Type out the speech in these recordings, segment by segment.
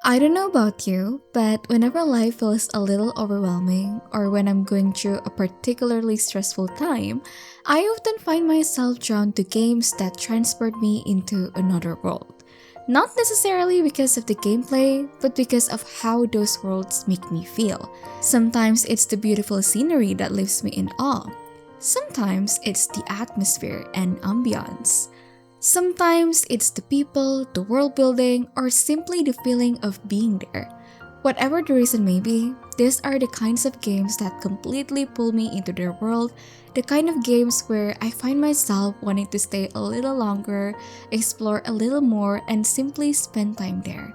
I don't know about you, but whenever life feels a little overwhelming or when I'm going through a particularly stressful time, I often find myself drawn to games that transport me into another world. Not necessarily because of the gameplay, but because of how those worlds make me feel. Sometimes it's the beautiful scenery that leaves me in awe. Sometimes it's the atmosphere and ambience. Sometimes it's the people, the world building, or simply the feeling of being there. Whatever the reason may be, these are the kinds of games that completely pull me into their world, the kind of games where I find myself wanting to stay a little longer, explore a little more, and simply spend time there.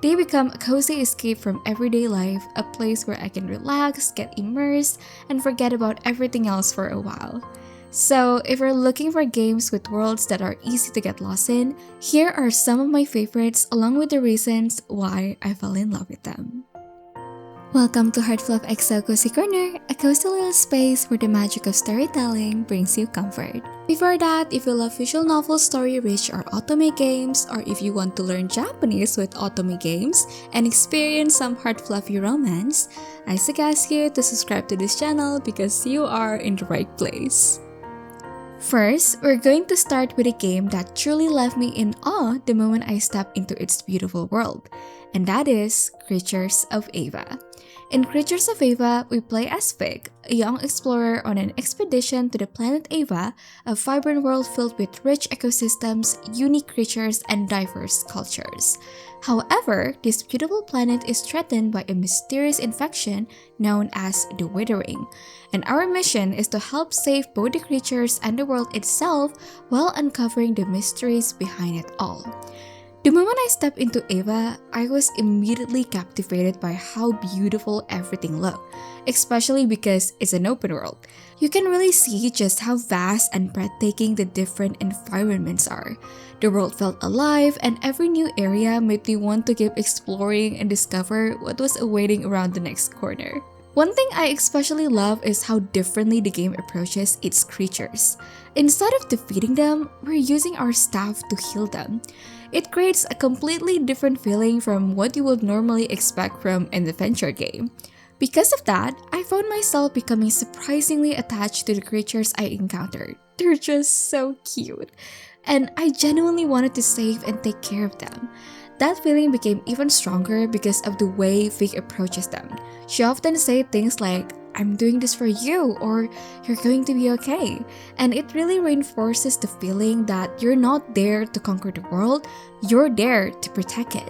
They become a cozy escape from everyday life, a place where I can relax, get immersed, and forget about everything else for a while. So, if you're looking for games with worlds that are easy to get lost in, here are some of my favorites along with the reasons why I fell in love with them. Welcome to Heartful of EXO Cozy Corner, a cozy little space where the magic of storytelling brings you comfort. Before that, if you love visual novel story-rich or otome games, or if you want to learn Japanese with otome games and experience some heart-fluffy romance, I suggest you to subscribe to this channel because you are in the right place. First, we're going to start with a game that truly left me in awe the moment I stepped into its beautiful world, and that is Creatures of Eva. In Creatures of Eva, we play as Vic, a young explorer on an expedition to the planet Eva, a vibrant world filled with rich ecosystems, unique creatures, and diverse cultures. However, this beautiful planet is threatened by a mysterious infection known as the Withering, and our mission is to help save both the creatures and the world itself while uncovering the mysteries behind it all. The moment I stepped into Eva, I was immediately captivated by how beautiful everything looked, especially because it's an open world. You can really see just how vast and breathtaking the different environments are. The world felt alive, and every new area made me want to keep exploring and discover what was awaiting around the next corner. One thing I especially love is how differently the game approaches its creatures. Instead of defeating them, we're using our staff to heal them. It creates a completely different feeling from what you would normally expect from an adventure game. Because of that, I found myself becoming surprisingly attached to the creatures I encountered. They're just so cute, and I genuinely wanted to save and take care of them. That feeling became even stronger because of the way Vic approaches them. She often says things like, "I'm doing this for you," or "You're going to be okay." And it really reinforces the feeling that you're not there to conquer the world, you're there to protect it.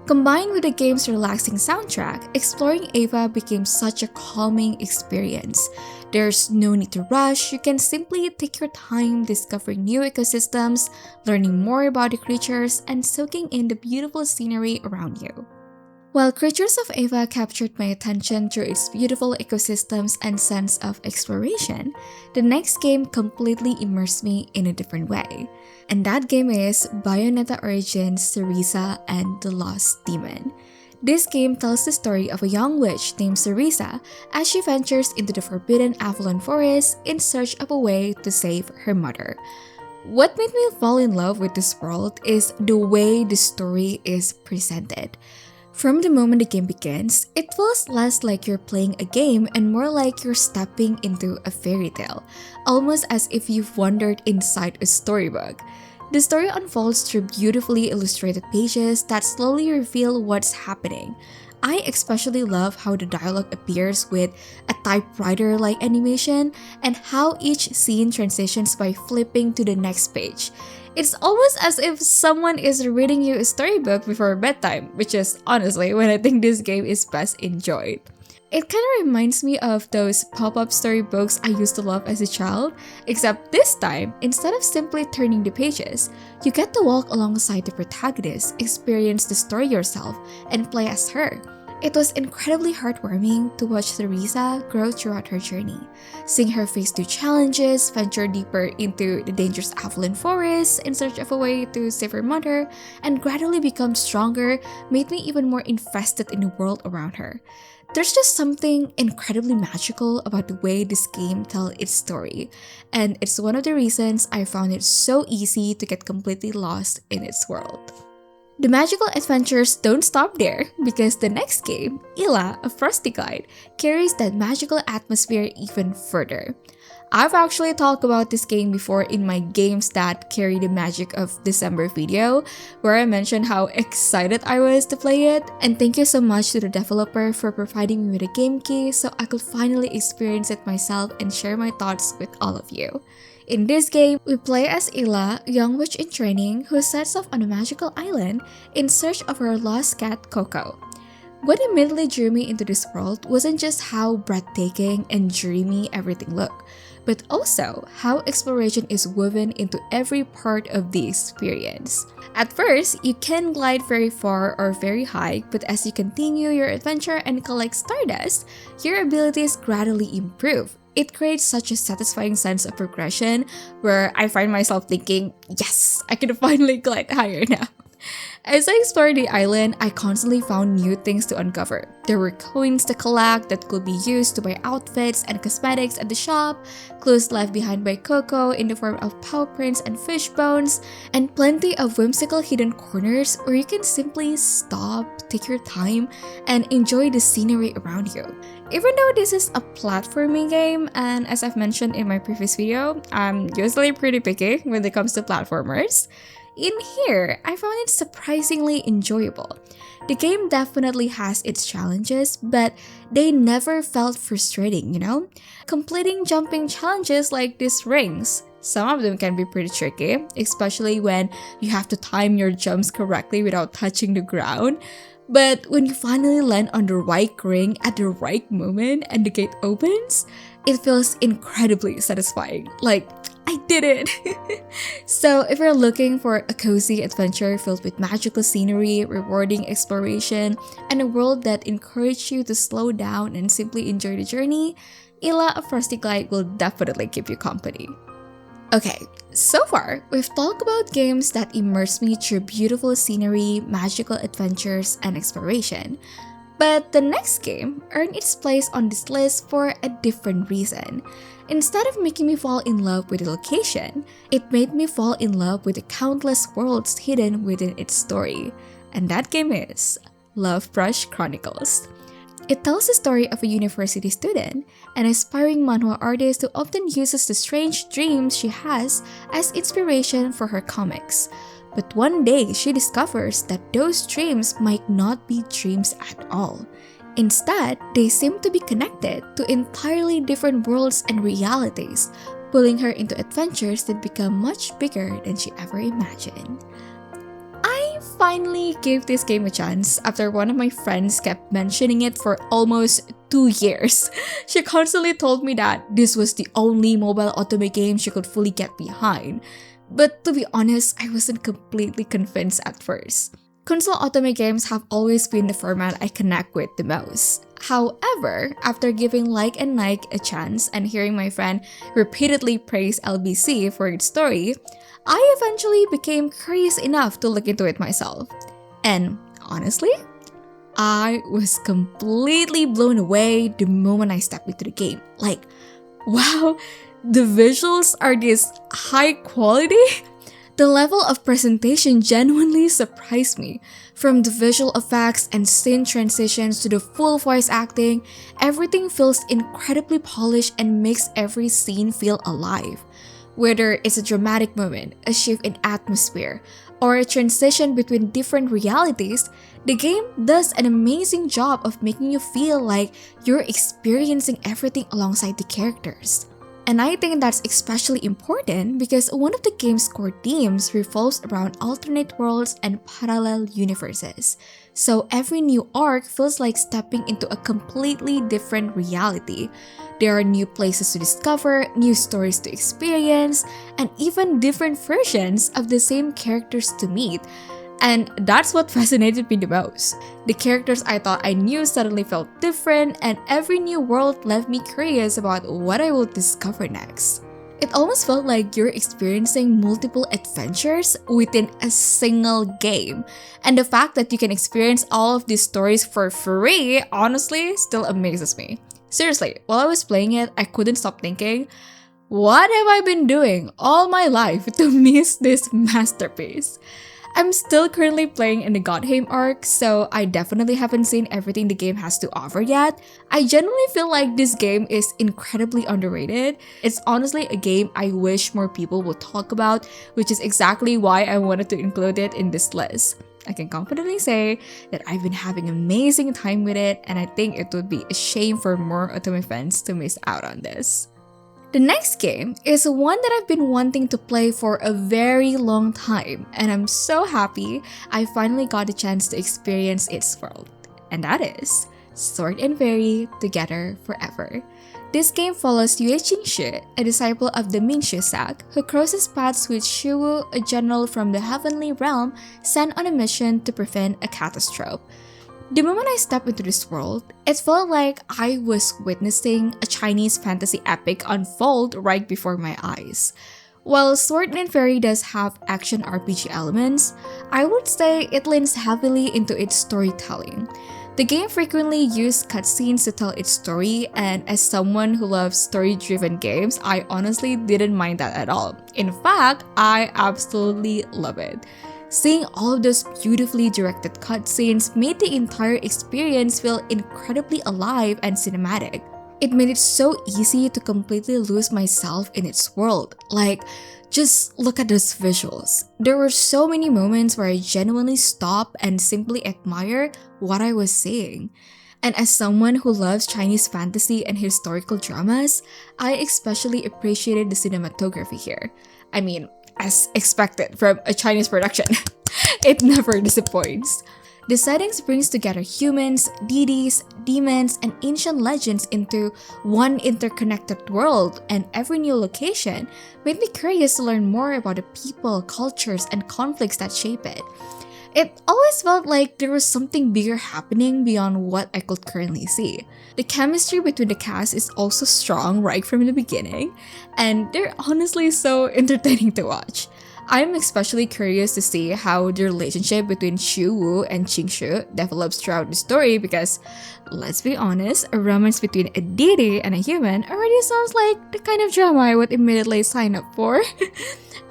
Combined with the game's relaxing soundtrack, exploring Eva became such a calming experience. There's no need to rush, you can simply take your time discovering new ecosystems, learning more about the creatures, and soaking in the beautiful scenery around you. While Creatures of Eva captured my attention through its beautiful ecosystems and sense of exploration, the next game completely immersed me in a different way. And that game is Bayonetta Origins Cereza and the Lost Demon. This game tells the story of a young witch named Cereza as she ventures into the forbidden Avalon Forest in search of a way to save her mother. What made me fall in love with this world is the way the story is presented. From the moment the game begins, it feels less like you're playing a game and more like you're stepping into a fairy tale, almost as if you've wandered inside a storybook. The story unfolds through beautifully illustrated pages that slowly reveal what's happening. I especially love how the dialogue appears with a typewriter-like animation and how each scene transitions by flipping to the next page. It's almost as if someone is reading you a storybook before bedtime, which is honestly when I think this game is best enjoyed. It kind of reminds me of those pop-up storybooks I used to love as a child, except this time, instead of simply turning the pages, you get to walk alongside the protagonist, experience the story yourself, and play as her. It was incredibly heartwarming to watch Cereza grow throughout her journey. Seeing her face new challenges, venture deeper into the dangerous Avalon Forest in search of a way to save her mother, and gradually become stronger made me even more invested in the world around her. There's just something incredibly magical about the way this game tells its story, and it's one of the reasons I found it so easy to get completely lost in its world. The magical adventures don't stop there because the next game, Ila, a Frosty Guide, carries that magical atmosphere even further. I've actually talked about this game before in my Games That Carry the Magic of December video, where I mentioned how excited I was to play it, and thank you so much to the developer for providing me with a game key so I could finally experience it myself and share my thoughts with all of you. In this game, we play as Ila, a young witch in training who sets off on a magical island in search of her lost cat Coco. What immediately drew me into this world wasn't just how breathtaking and dreamy everything looked, but also how exploration is woven into every part of the experience. At first, you can glide very far or very high, but as you continue your adventure and collect stardust, your abilities gradually improve. It creates such a satisfying sense of progression where I find myself thinking, yes, I can finally glide higher now. As I explored the island, I constantly found new things to uncover. There were coins to collect that could be used to buy outfits and cosmetics at the shop, clues left behind by Coco in the form of paw prints and fish bones, and plenty of whimsical hidden corners where you can simply stop, take your time, and enjoy the scenery around you. Even though this is a platforming game, and as I've mentioned in my previous video, I'm usually pretty picky when it comes to platformers, in here, I found it surprisingly enjoyable. The game definitely has its challenges, but they never felt frustrating, you know? Completing jumping challenges like these rings. Some of them can be pretty tricky, especially when you have to time your jumps correctly without touching the ground. But when you finally land on the right ring at the right moment and the gate opens, it feels incredibly satisfying. Like, I did it! So if you're looking for a cozy adventure filled with magical scenery, rewarding exploration, and a world that encourages you to slow down and simply enjoy the journey, Ila, a Frosty Guide will definitely keep you company. Okay, so far, we've talked about games that immerse me through beautiful scenery, magical adventures, and exploration. But the next game earned its place on this list for a different reason. Instead of making me fall in love with the location, it made me fall in love with the countless worlds hidden within its story. And that game is Love Brush Chronicles. It tells the story of a university student, an aspiring manhwa artist who often uses the strange dreams she has as inspiration for her comics. But one day, she discovers that those dreams might not be dreams at all. Instead, they seem to be connected to entirely different worlds and realities, pulling her into adventures that become much bigger than she ever imagined. I finally gave this game a chance after one of my friends kept mentioning it for almost 2 years. She constantly told me that this was the only mobile otome game she could fully get behind. But to be honest, I wasn't completely convinced at first. Console otome games have always been the format I connect with the most. However, after giving Like and Nike a chance and hearing my friend repeatedly praise LBC for its story, I eventually became curious enough to look into it myself. And honestly, I was completely blown away the moment I stepped into the game. Like, wow, the visuals are this high quality? The level of presentation genuinely surprised me. From the visual effects and scene transitions to the full voice acting, everything feels incredibly polished and makes every scene feel alive. Whether it's a dramatic moment, a shift in atmosphere, or a transition between different realities, the game does an amazing job of making you feel like you're experiencing everything alongside the characters. And I think that's especially important because one of the game's core themes revolves around alternate worlds and parallel universes. So every new arc feels like stepping into a completely different reality. There are new places to discover, new stories to experience, and even different versions of the same characters to meet. And that's what fascinated me the most. The characters I thought I knew suddenly felt different, and every new world left me curious about what I will discover next. It almost felt like you're experiencing multiple adventures within a single game. And the fact that you can experience all of these stories for free, honestly, still amazes me. Seriously, while I was playing it, I couldn't stop thinking, what have I been doing all my life to miss this masterpiece? I'm still currently playing in the Godheim arc, so I definitely haven't seen everything the game has to offer yet. I genuinely feel like this game is incredibly underrated. It's honestly a game I wish more people would talk about, which is exactly why I wanted to include it in this list. I can confidently say that I've been having an amazing time with it, and I think it would be a shame for more Otome fans to miss out on this. The next game is one that I've been wanting to play for a very long time, and I'm so happy I finally got a chance to experience its world. And that is Sword and Fairy Together Forever. This game follows Yue Qingshi, a disciple of the Mingxu sect, who crosses paths with Shuwu, a general from the Heavenly Realm sent on a mission to prevent a catastrophe. The moment I stepped into this world, it felt like I was witnessing a Chinese fantasy epic unfold right before my eyes. While Sword and Fairy does have action RPG elements, I would say it leans heavily into its storytelling. The game frequently used cutscenes to tell its story, and as someone who loves story-driven games, I honestly didn't mind that at all. In fact, I absolutely love it. Seeing all of those beautifully directed cutscenes made the entire experience feel incredibly alive and cinematic. It made it so easy to completely lose myself in its world. Like, just look at those visuals. There were so many moments where I genuinely stopped and simply admire what I was seeing. And as someone who loves Chinese fantasy and historical dramas, I especially appreciated the cinematography here. I mean, as expected from a Chinese production, it never disappoints. The settings brings together humans, deities, demons, and ancient legends into one interconnected world, and every new location made me curious to learn more about the people, cultures, and conflicts that shape it. It always felt like there was something bigger happening beyond what I could currently see. The chemistry between the cast is also strong right from the beginning, and they're honestly so entertaining to watch. I'm especially curious to see how the relationship between Xu Wu and Qingshu develops throughout the story because, let's be honest, a romance between a deity and a human already sounds like the kind of drama I would immediately sign up for.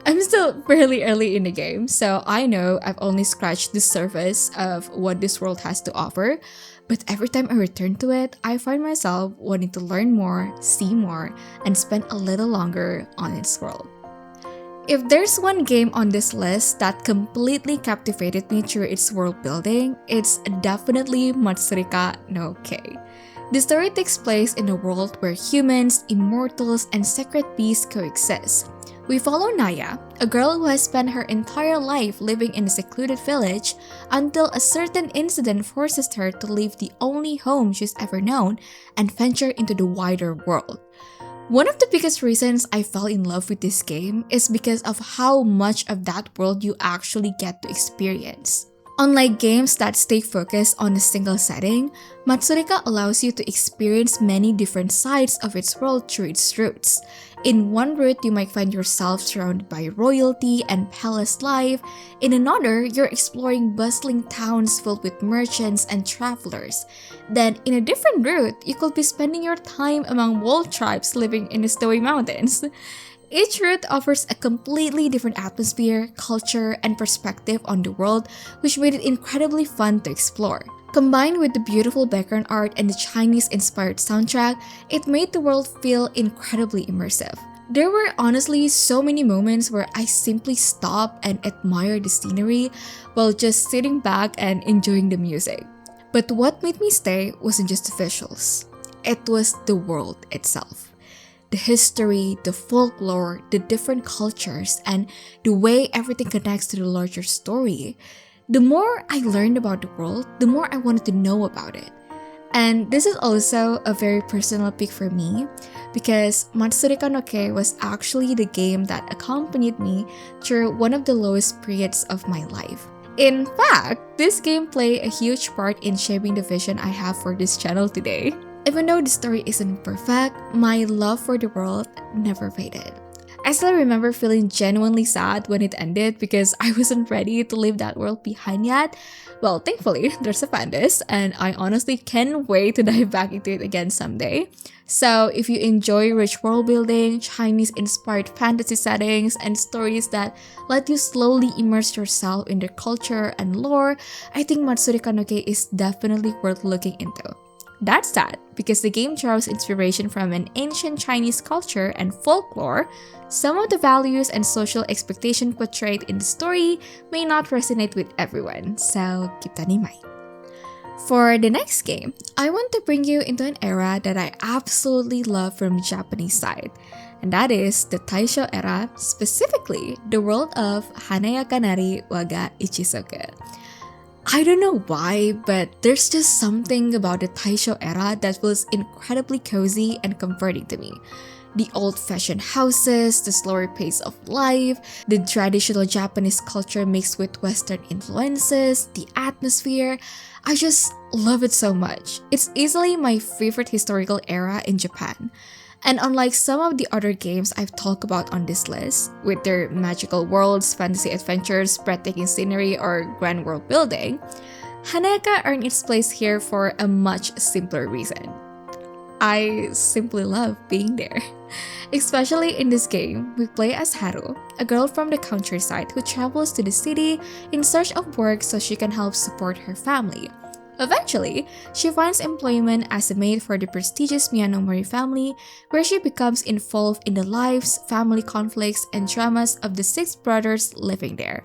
I'm still fairly early in the game, so I know I've only scratched the surface of what this world has to offer, but every time I return to it, I find myself wanting to learn more, see more, and spend a little longer on its world. If there's one game on this list that completely captivated me through its world building, it's definitely Matsurika no Kei. The story takes place in a world where humans, immortals, and sacred beasts coexist. We follow Naya, a girl who has spent her entire life living in a secluded village until a certain incident forces her to leave the only home she's ever known and venture into the wider world. One of the biggest reasons I fell in love with this game is because of how much of that world you actually get to experience. Unlike games that stay focused on a single setting, Matsurika allows you to experience many different sides of its world through its routes. In one route, you might find yourself surrounded by royalty and palace life. In another, you're exploring bustling towns filled with merchants and travelers. Then, in a different route, you could be spending your time among wolf tribes living in the snowy mountains. Each route offers a completely different atmosphere, culture, and perspective on the world, which made it incredibly fun to explore. Combined with the beautiful background art and the Chinese-inspired soundtrack, it made the world feel incredibly immersive. There were honestly so many moments where I simply stopped and admired the scenery while just sitting back and enjoying the music. But what made me stay wasn't just the visuals, it was the world itself. The history, the folklore, the different cultures, and the way everything connects to the larger story. The more I learned about the world, the more I wanted to know about it. And this is also a very personal pick for me because Matsurika no Kei was actually the game that accompanied me through one of the lowest periods of my life. In fact, this game played a huge part in shaping the vision I have for this channel today. Even though the story isn't perfect, my love for the world never faded. I still remember feeling genuinely sad when it ended because I wasn't ready to leave that world behind yet. Well, thankfully, there's a fanbase, and I honestly can't wait to dive back into it again someday. So, if you enjoy rich world building, Chinese inspired fantasy settings, and stories that let you slowly immerse yourself in their culture and lore, I think Matsurika no Kei is definitely worth looking into. That's sad, because the game draws inspiration from an ancient Chinese culture and folklore. Some of the values and social expectations portrayed in the story may not resonate with everyone, so keep that in mind. For the next game, I want to bring you into an era that I absolutely love from the Japanese side, and that is the Taisho Era, specifically the world of Hanaya Kanari Waga Ichisoke. I don't know why, but there's just something about the Taisho Era that feels incredibly cozy and comforting to me. The old-fashioned houses, the slower pace of life, the traditional Japanese culture mixed with Western influences, the atmosphere. I just love it so much. It's easily my favorite historical era in Japan. And unlike some of the other games I've talked about on this list, with their magical worlds, fantasy adventures, breathtaking scenery, or grand world building, Haneka earned its place here for a much simpler reason. I simply love being there. Especially in this game, we play as Haru, a girl from the countryside who travels to the city in search of work so she can help support her family. Eventually, she finds employment as a maid for the prestigious Miyanomori family, where she becomes involved in the lives, family conflicts, and dramas of the 6 brothers living there.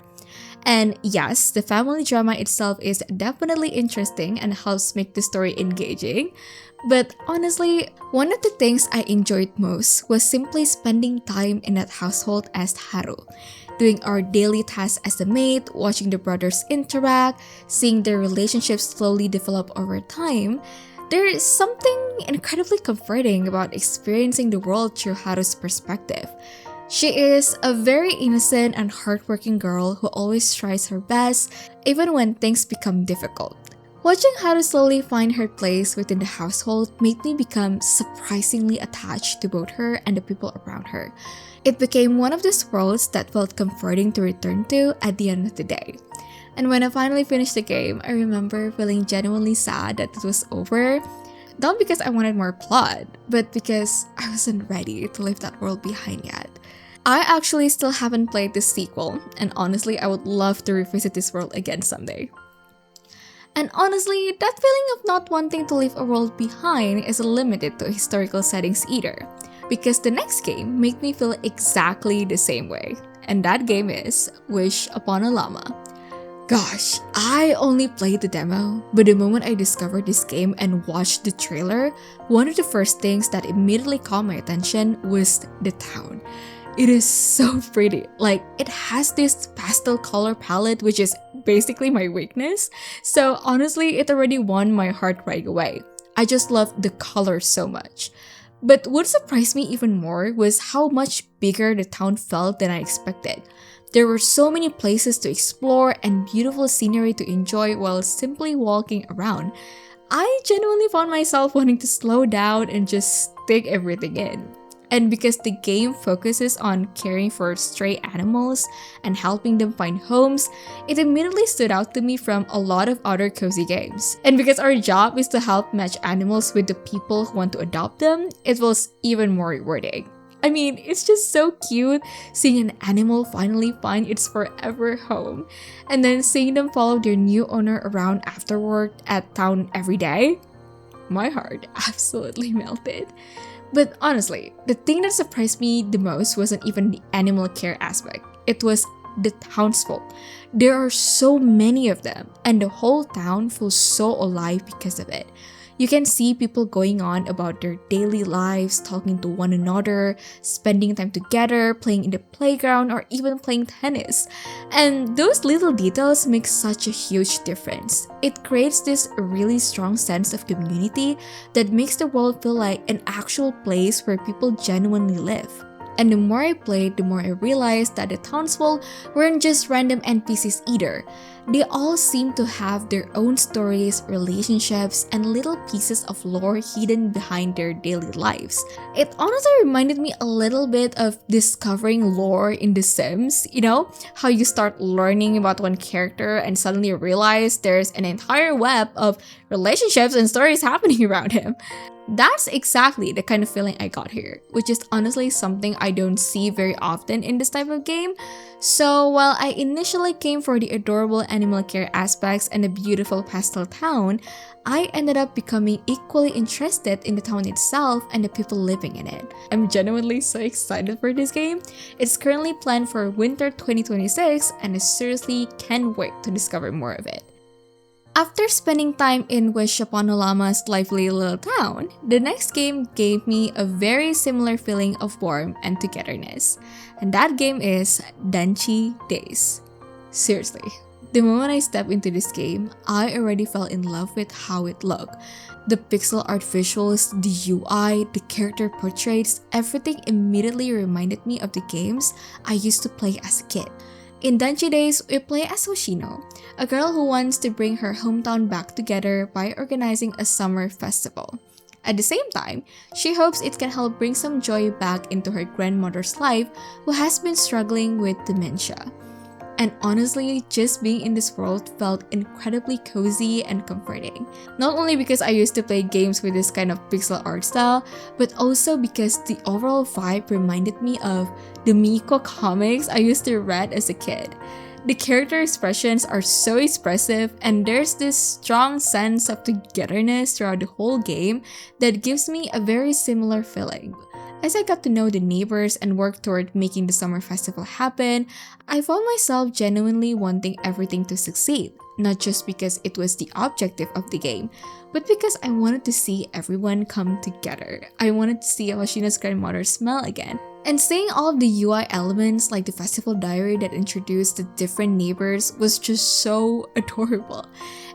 And yes, the family drama itself is definitely interesting and helps make the story engaging. But honestly, one of the things I enjoyed most was simply spending time in that household as Haru, doing our daily tasks as a maid, watching the brothers interact, seeing their relationships slowly develop over time. There is something incredibly comforting about experiencing the world through Haru's perspective. She is a very innocent and hardworking girl who always tries her best, even when things become difficult. Watching Haru slowly find her place within the household made me become surprisingly attached to both her and the people around her. It became one of those worlds that felt comforting to return to at the end of the day. And when I finally finished the game, I remember feeling genuinely sad that it was over. Not because I wanted more plot, but because I wasn't ready to leave that world behind yet. I actually still haven't played the sequel, and honestly, I would love to revisit this world again someday. And honestly, that feeling of not wanting to leave a world behind isn't limited to historical settings either, because the next game made me feel exactly the same way, and that game is Wish Upon a Llama. Gosh, I only played the demo, but the moment I discovered this game and watched the trailer, one of the first things that immediately caught my attention was the town. It is so pretty. Like, it has this pastel color palette, which is basically my weakness. So honestly, it already won my heart right away. I just love the colors so much. But what surprised me even more was how much bigger the town felt than I expected. There were so many places to explore and beautiful scenery to enjoy while simply walking around. I genuinely found myself wanting to slow down and just take everything in. And because the game focuses on caring for stray animals and helping them find homes, it immediately stood out to me from a lot of other cozy games. And because our job is to help match animals with the people who want to adopt them, it was even more rewarding. I mean, it's just so cute seeing an animal finally find its forever home, and then seeing them follow their new owner around afterward at town every day. My heart absolutely melted. But honestly, the thing that surprised me the most wasn't even the animal care aspect. It was the townsfolk. There are so many of them, and the whole town feels so alive because of it. You can see people going on about their daily lives, talking to one another, spending time together, playing in the playground, or even playing tennis. And those little details make such a huge difference. It creates this really strong sense of community that makes the world feel like an actual place where people genuinely live. And the more I played, the more I realized that the townsfolk weren't just random NPCs either. They all seem to have their own stories, relationships, and little pieces of lore hidden behind their daily lives. It honestly reminded me a little bit of discovering lore in The Sims, how you start learning about one character and suddenly realize there's an entire web of relationships and stories happening around him. That's exactly the kind of feeling I got here, which is honestly something I don't see very often in this type of game. So while I initially came for the adorable animal care aspects and the beautiful pastel town, I ended up becoming equally interested in the town itself and the people living in it. I'm genuinely so excited for this game. It's currently planned for winter 2026 and I seriously can't wait to discover more of it. After spending time in Wish Upon a Llama's lively little town, the next game gave me a very similar feeling of warmth and togetherness. And that game is Danchi Days. Seriously, the moment I stepped into this game, I already fell in love with how it looked. The pixel art visuals, the UI, the character portraits, everything immediately reminded me of the games I used to play as a kid. In Danchi Days, we play as Hoshino, a girl who wants to bring her hometown back together by organizing a summer festival. At the same time, she hopes it can help bring some joy back into her grandmother's life who has been struggling with dementia. And honestly, just being in this world felt incredibly cozy and comforting. Not only because I used to play games with this kind of pixel art style, but also because the overall vibe reminded me of the Miko comics I used to read as a kid. The character expressions are so expressive and there's this strong sense of togetherness throughout the whole game that gives me a very similar feeling. As I got to know the neighbors and worked toward making the summer festival happen, I found myself genuinely wanting everything to succeed, not just because it was the objective of the game, but because I wanted to see everyone come together. I wanted to see Hoshino's grandmother smile again. And seeing all of the UI elements like the festival diary that introduced the different neighbors was just so adorable.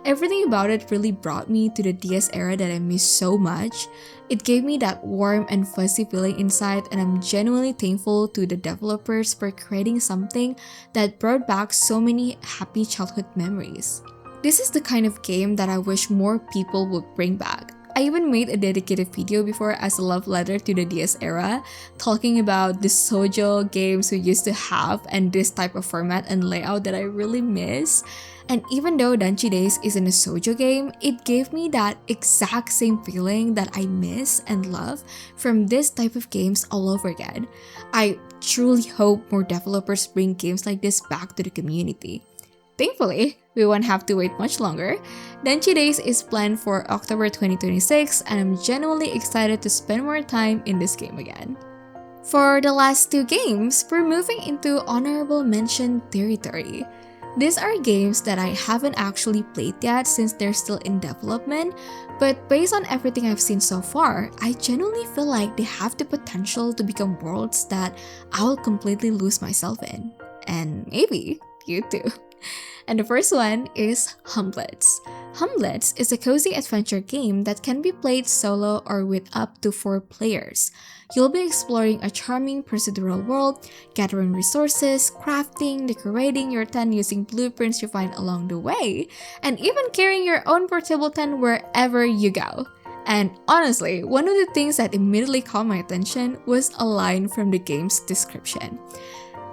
Everything about it really brought me to the DS era that I miss so much. It gave me that warm and fuzzy feeling inside, and I'm genuinely thankful to the developers for creating something that brought back so many happy childhood memories. This is the kind of game that I wish more people would bring back. I even made a dedicated video before as a love letter to the DS era, talking about the shoujo games we used to have and this type of format and layout that I really miss. And even though Danchi Days isn't a shoujo game, it gave me that exact same feeling that I miss and love from this type of games all over again. I truly hope more developers bring games like this back to the community. Thankfully, we won't have to wait much longer. Danchi Days is planned for October 2026 and I'm genuinely excited to spend more time in this game again. For the last two games, we're moving into honorable mention territory. These are games that I haven't actually played yet since they're still in development, but based on everything I've seen so far, I genuinely feel like they have the potential to become worlds that I will completely lose myself in. And maybe you too. And the first one is Humblets. Humblets is a cozy adventure game that can be played solo or with up to 4 players. You'll be exploring a charming procedural world, gathering resources, crafting, decorating your tent using blueprints you find along the way, and even carrying your own portable tent wherever you go. And honestly, one of the things that immediately caught my attention was a line from the game's description.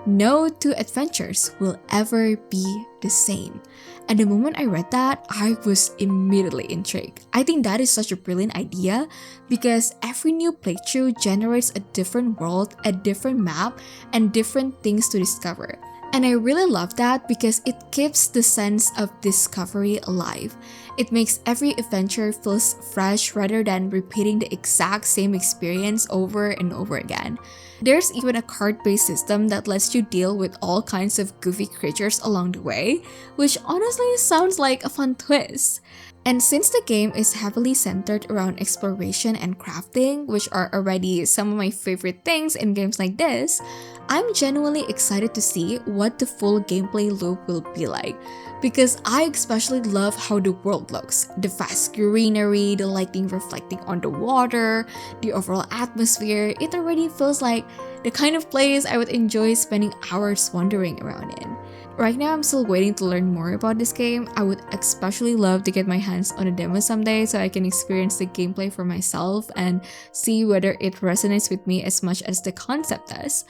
No two adventures will ever be the same. And the moment I read that, I was immediately intrigued. I think that is such a brilliant idea because every new playthrough generates a different world, a different map, and different things to discover. And I really love that because it keeps the sense of discovery alive. It makes every adventure feels fresh rather than repeating the exact same experience over and over again. There's even a card-based system that lets you deal with all kinds of goofy creatures along the way, which honestly sounds like a fun twist. And since the game is heavily centered around exploration and crafting, which are already some of my favorite things in games like this, I'm genuinely excited to see what the full gameplay loop will be like. Because I especially love how the world looks. The vast greenery, the lighting reflecting on the water, the overall atmosphere, it already feels like the kind of place I would enjoy spending hours wandering around in. right now I'm still waiting to learn more about this game. I would especially love to get my hands on a demo someday so I can experience the gameplay for myself and see whether it resonates with me as much as the concept does.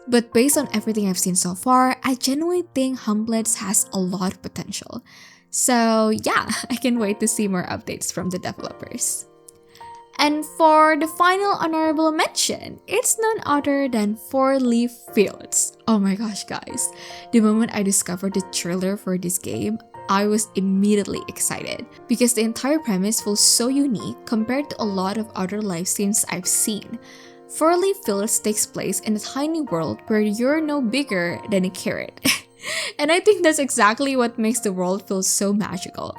But based on everything I've seen so far, I genuinely think Humblets has a lot of potential. So yeah, I can wait to see more updates from the developers. And for the final honorable mention, it's none other than 4-Leaf Fields. Oh my gosh, guys. The moment I discovered the trailer for this game, I was immediately excited because the entire premise feels so unique compared to a lot of other live streams I've seen. 4-Leaf Fields takes place in a tiny world where you're no bigger than a carrot. And I think that's exactly what makes the world feel so magical.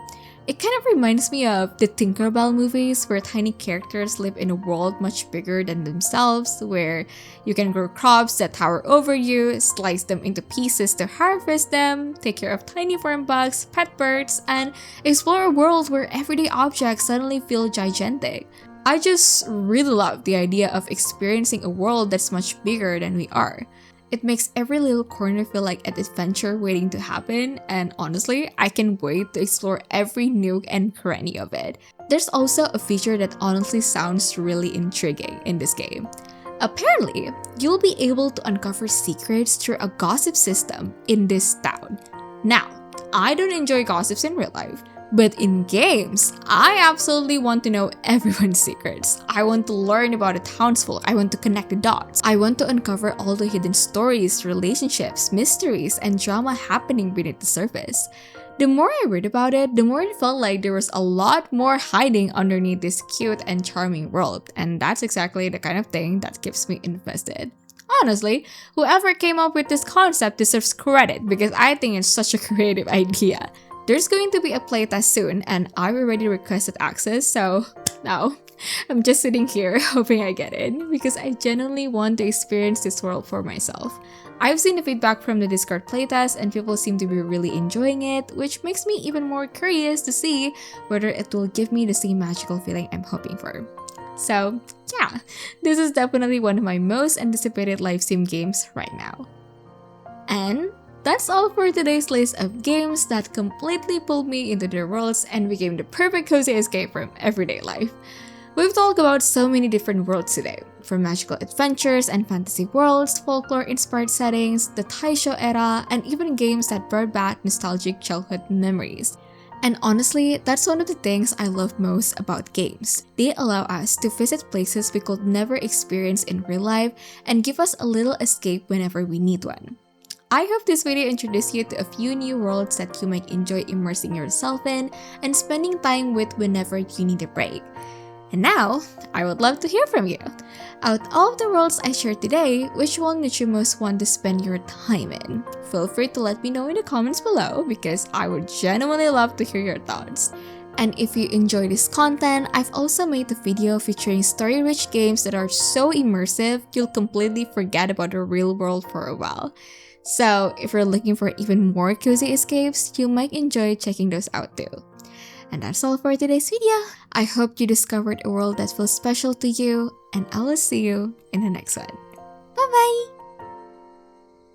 It kind of reminds me of the Tinkerbell movies where tiny characters live in a world much bigger than themselves, where you can grow crops that tower over you, slice them into pieces to harvest them, take care of tiny farm bugs, pet birds, and explore a world where everyday objects suddenly feel gigantic. I just really love the idea of experiencing a world that's much bigger than we are. It makes every little corner feel like an adventure waiting to happen, and honestly, I can wait to explore every nook and cranny of it. There's also a feature that honestly sounds really intriguing in this game. Apparently, you'll be able to uncover secrets through a gossip system in this town. Now, I don't enjoy gossips in real life, but in games, I absolutely want to know everyone's secrets. I want to learn about a townsfolk. I want to connect the dots. I want to uncover all the hidden stories, relationships, mysteries, and drama happening beneath the surface. The more I read about it, the more it felt like there was a lot more hiding underneath this cute and charming world, and that's exactly the kind of thing that keeps me invested. Honestly, whoever came up with this concept deserves credit because I think it's such a creative idea. There's going to be a playtest soon, and I already requested access, so now I'm just sitting here hoping I get in because I genuinely want to experience this world for myself. I've seen the feedback from the Discord playtest and people seem to be really enjoying it, which makes me even more curious to see whether it will give me the same magical feeling I'm hoping for. So yeah, this is definitely one of my most anticipated live sim games right now. And that's all for today's list of games that completely pulled me into their worlds and became the perfect cozy escape from everyday life. We've talked about so many different worlds today, from magical adventures and fantasy worlds, folklore-inspired settings, the Taisho Era, and even games that brought back nostalgic childhood memories. And honestly, that's one of the things I love most about games. They allow us to visit places we could never experience in real life and give us a little escape whenever we need one. I hope this video introduced you to a few new worlds that you might enjoy immersing yourself in and spending time with whenever you need a break. And now, I would love to hear from you. Out of all of the worlds I shared today, which one did you most want to spend your time in? Feel free to let me know in the comments below because I would genuinely love to hear your thoughts. And if you enjoy this content, I've also made a video featuring story-rich games that are so immersive, you'll completely forget about the real world for a while. So if you're looking for even more cozy escapes, you might enjoy checking those out too. And that's all for today's video. I hope you discovered a world that feels special to you, and I will see you in the next one. Bye bye!